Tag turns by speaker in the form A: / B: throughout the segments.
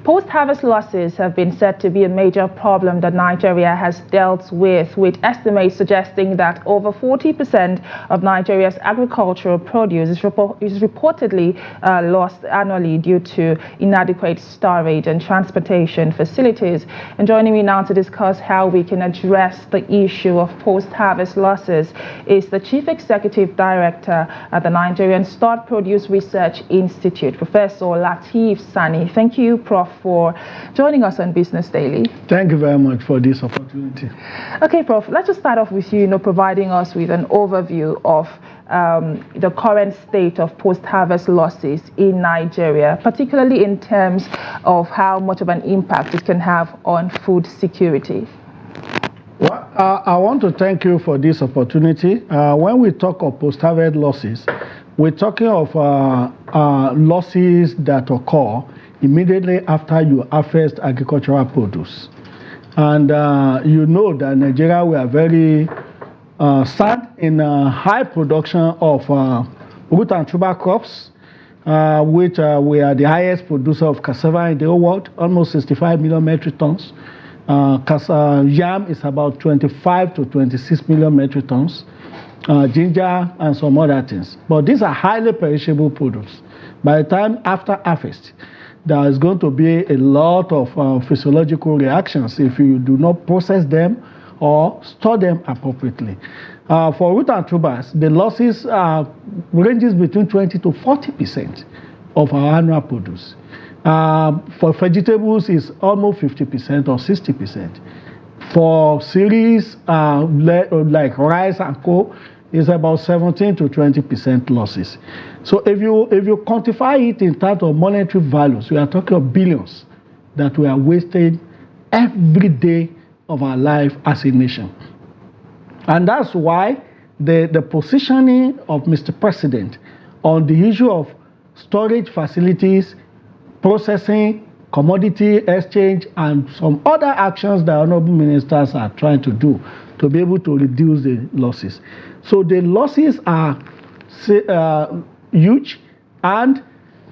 A: Post-harvest losses have been said to be a major problem that Nigeria has dealt with estimates suggesting that over 40% of Nigeria's agricultural produce is reportedly lost annually due to inadequate storage and transportation facilities. And joining me now to discuss how we can address the issue of post-harvest losses is the Chief Executive Director at the Nigerian Stored Produce Research Institute, Professor Lateef Sanni. Thank you, Prof, for joining us on Business Daily.
B: Thank you very much for this opportunity.
A: Okay, Prof, let's just start off with you, providing us with an overview of the current state of post-harvest losses in Nigeria, particularly in terms of how much of an impact it can have on food security.
B: Well, I want to thank you for this opportunity. When we talk of post-harvest losses, we're talking of losses that occur immediately after you harvest agricultural produce. And you know that Nigeria, we are very sad in high production of root and tuber crops, which we are the highest producer of cassava in the whole world, almost 65 million metric tons. Yam is about 25 to 26 million metric tons. Ginger and some other things. But these are highly perishable products. By the time after harvest, there is going to be a lot of physiological reactions if you do not process them or store them appropriately. For root and tubers, the losses ranges between 20 to 40% of our annual produce. For vegetables, it's almost 50% or 60%. For cereals like rice and co, it's about 17 to 20% losses. So if you quantify it in terms of monetary values, we are talking of billions that we are wasting every day of our life as a nation. And that's why the positioning of Mr. President on the issue of storage facilities, processing, commodity exchange, and some other actions that honorable ministers are trying to do to be able to reduce the losses. So the losses are huge, and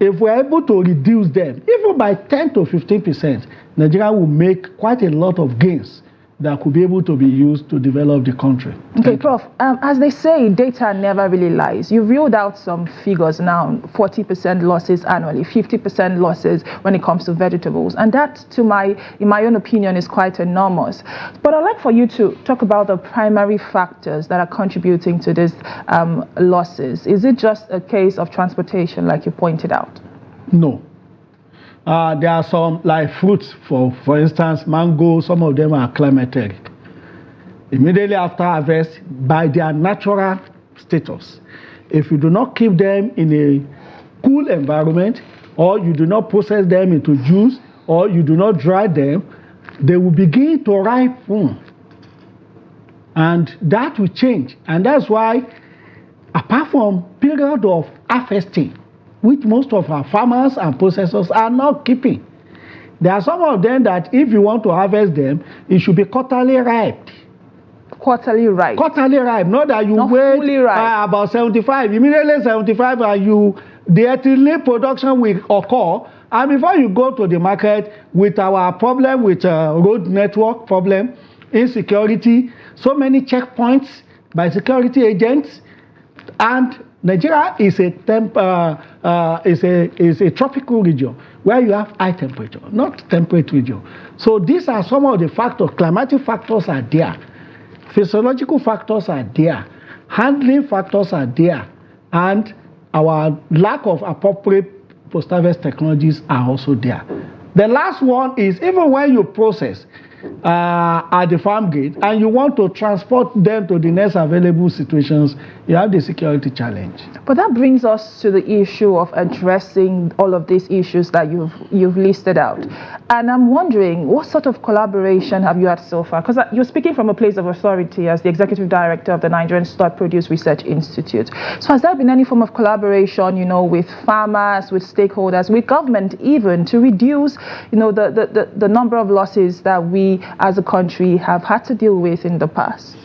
B: if we're able to reduce them, even by 10 to 15%, Nigeria will make quite a lot of gains that could be able to be used to develop the country.
A: Okay, Prof, as they say, data never really lies. You've reeled out some figures now, 40% losses annually, 50% losses when it comes to vegetables. And that, in my own opinion, is quite enormous. But I'd like for you to talk about the primary factors that are contributing to these losses. Is it just a case of transportation, like you pointed out?
B: No. There are some, like fruits, for instance, mango, some of them are climateric. Immediately after harvest, by their natural status, if you do not keep them in a cool environment, or you do not process them into juice, or you do not dry them, they will begin to ripen. And that will change. And that's why, apart from period of harvesting, which most of our farmers and processors are not keeping. There are some of them that if you want to harvest them, it should be quarterly ripe.
A: Quarterly ripe? Quarterly
B: ripe, not that you wait about 75, immediately 75, and the ethylene production will occur. And before you go to the market with our problem with road network problem, insecurity, so many checkpoints by security agents, and Nigeria is a tropical region where you have high temperature, not temperate region. So these are some of the factors. Climatic factors are there. Physiological factors are there. Handling factors are there. And our lack of appropriate post-harvest technologies are also there. The last one is even when you process at the farm gate and you want to transport them to the next available situations, you have the security challenge.
A: But that brings us to the issue of addressing all of these issues that you've listed out. And I'm wondering, what sort of collaboration have you had so far? Because you're speaking from a place of authority as the Executive Director of the Nigerian Stored Produce Research Institute. So has there been any form of collaboration, with farmers, with stakeholders, with government even, to reduce, the number of losses that we as a country have had to deal with in the past?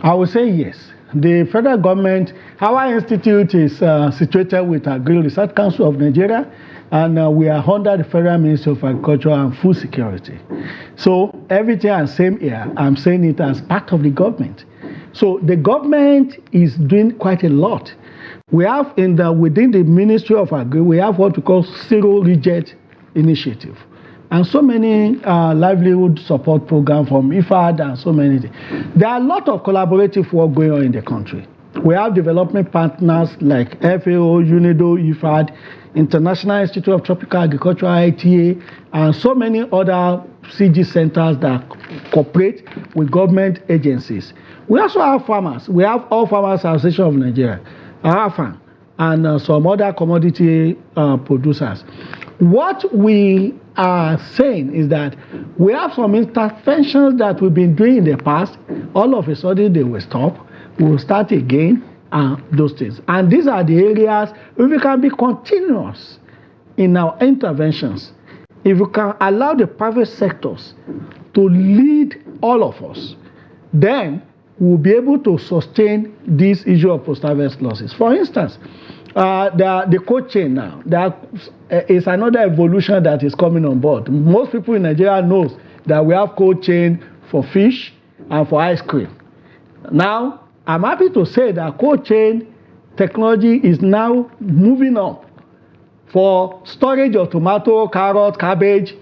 B: I would say yes. The federal government, our institute is situated with Agri Research Council of Nigeria, and we are under the Federal Ministry of Agriculture and Food Security. So everything I'm saying here, I'm saying it as part of the government. So the government is doing quite a lot. We have within the Ministry of Agri, we have what we call Zero Reject Initiative. And so many livelihood support programs from IFAD and so many things. There are a lot of collaborative work going on in the country. We have development partners like FAO, UNIDO, IFAD, International Institute of Tropical Agriculture, ITA, and so many other CG centers that cooperate with government agencies. We also have farmers. We have All Farmers Association of Nigeria, AFAN, and some other commodity producers. What we are saying is that we have some interventions that we've been doing in the past. All of a sudden they will stop. We will start again, and those things. And these are the areas where we can be continuous in our interventions. If we can allow the private sectors to lead all of us, then we'll be able to sustain this issue of post-harvest losses. For instance, the cold chain now, there is another evolution that is coming on board. Most people in Nigeria knows that we have cold chain for fish and for ice cream. Now, I'm happy to say that cold chain technology is now moving up for storage of tomato, carrot, cabbage,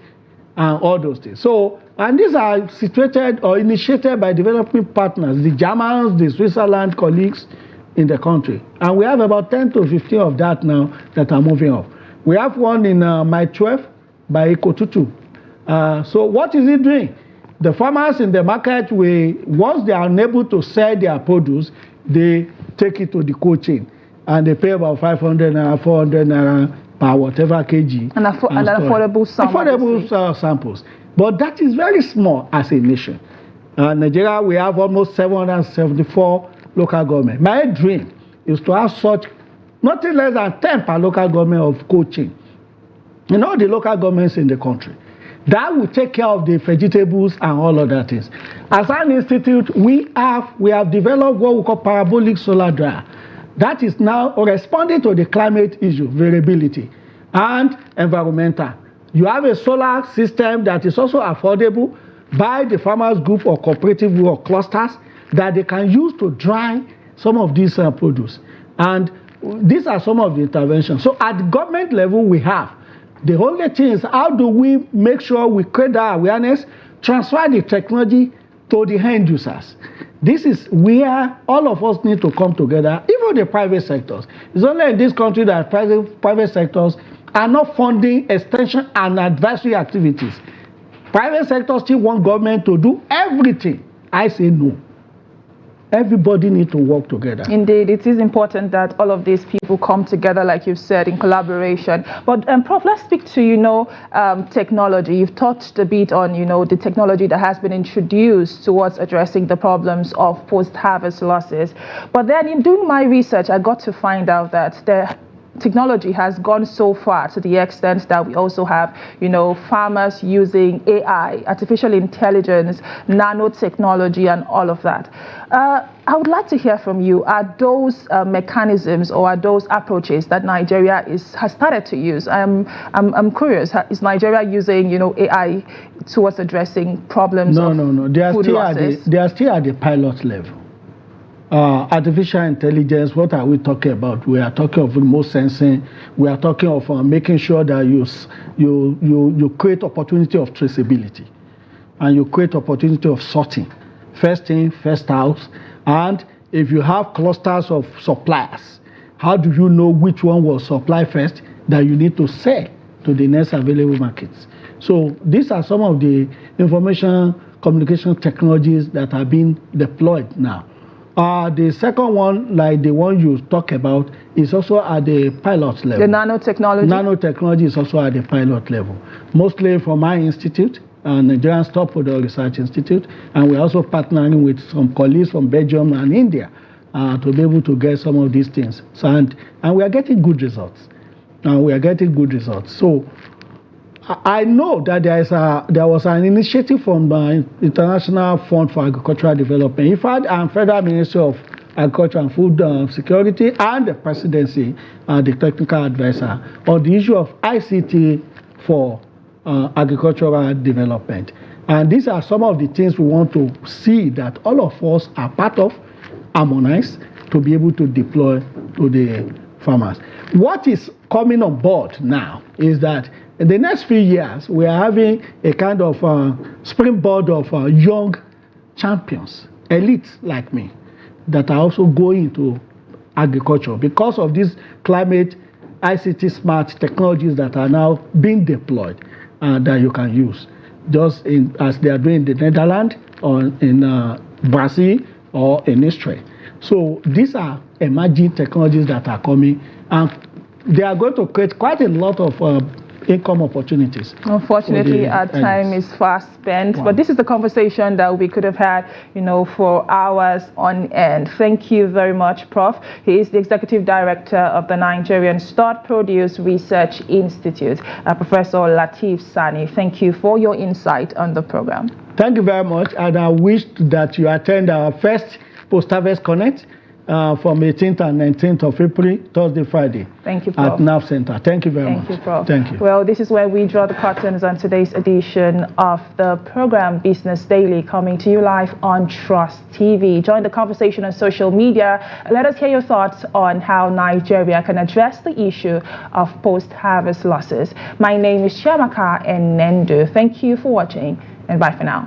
B: and all those things. So, and these are situated or initiated by development partners, the Germans, the Switzerland colleagues in the country. And we have about 10 to 15 of that now that are moving up. We have one in Mile 12 by Ekotutu. So what is it doing? The farmers in the market, once they are unable to sell their produce, they take it to the cold chain. And they pay about 500 naira, 400 naira per whatever kg. And
A: affordable samples.
B: Affordable samples. But that is very small as a nation. Nigeria, we have almost 774 local government. My dream is to have such nothing less than 10 per local government of cold chain in all the local governments in the country. That will take care of the vegetables and all other things. As an institute, we have developed what we call parabolic solar dryer. That is now responding to the climate issue, variability, and environmental. You have a solar system that is also affordable by the farmers group or cooperative or clusters that they can use to dry some of these produce. And these are some of the interventions. So at the government level, we have. The only thing is, how do we make sure we create that awareness, transfer the technology to the end users? This is where all of us need to come together, even the private sectors. It's only in this country that private sectors are not funding extension and advisory activities. Private sectors still want government to do everything. I say no. Everybody needs to work together. Indeed, it is important that all of these people come together, like you've said, in collaboration. But Prof, let's speak to, technology. You've touched a bit on, the technology that has been introduced towards addressing the problems of post-harvest losses. But then in doing my research, I got to find out that the technology has gone so far to the extent that we also have, farmers using AI, artificial intelligence, nanotechnology, and all of that. I would like to hear from you. Are those mechanisms or are those approaches that Nigeria has started to use? I'm curious. Is Nigeria using, AI towards addressing problems? No. They are still at the pilot level. Artificial intelligence, what are we talking about? We are talking of remote sensing. We are talking of making sure that you create opportunity of traceability, and you create opportunity of sorting, first in, first out. And if you have clusters of suppliers, how do you know which one will supply first that you need to sell to the next available markets? So these are some of the information communication technologies that are being deployed now. The second one, like the one you talk about, is also at the pilot level. The nanotechnology? Nanotechnology is also at the pilot level. Mostly from my institute, Nigerian Stockholder Research Institute, and we're also partnering with some colleagues from Belgium and India to be able to get some of these things. So, and we are getting good results. So I know that there was an initiative from the International Fund for Agricultural Development, IFAD, and Federal Ministry of Agriculture and Food Security, and the presidency, the technical advisor, on the issue of ICT for agricultural development. And these are some of the things we want to see that all of us are part of, harmonize, to be able to deploy to the farmers. What is coming on board now is that in the next few years, we are having a kind of springboard of young champions, elites like me, that are also going into agriculture because of these climate ICT smart technologies that are now being deployed that you can use, just as they are doing in the Netherlands or in Brazil or in Israel. So these are emerging technologies that are coming, and they are going to create quite a lot of income opportunities.
A: Unfortunately, our time is fast spent, but this is the conversation that we could have had, for hours on end. Thank you very much, Prof. He is the Executive Director of the Nigerian Stored Produce Research Institute. Professor Lateef Sanni, thank you for your insight on the program.
B: Thank you very much, and I wish that you attend our first Post-Harvest Connect from 18th and 19th of April, Thursday, Friday.
A: Thank you, Prof.
B: At NAV Center. Thank you very much.
A: Thank you, Prof.
B: Thank you.
A: Well, this is where we draw the curtains on today's edition of the program Business Daily, coming to you live on Trust TV. Join the conversation on social media. Let us hear your thoughts on how Nigeria can address the issue of post-harvest losses. My name is Chiamaka Enendu. Thank you for watching, and bye for now.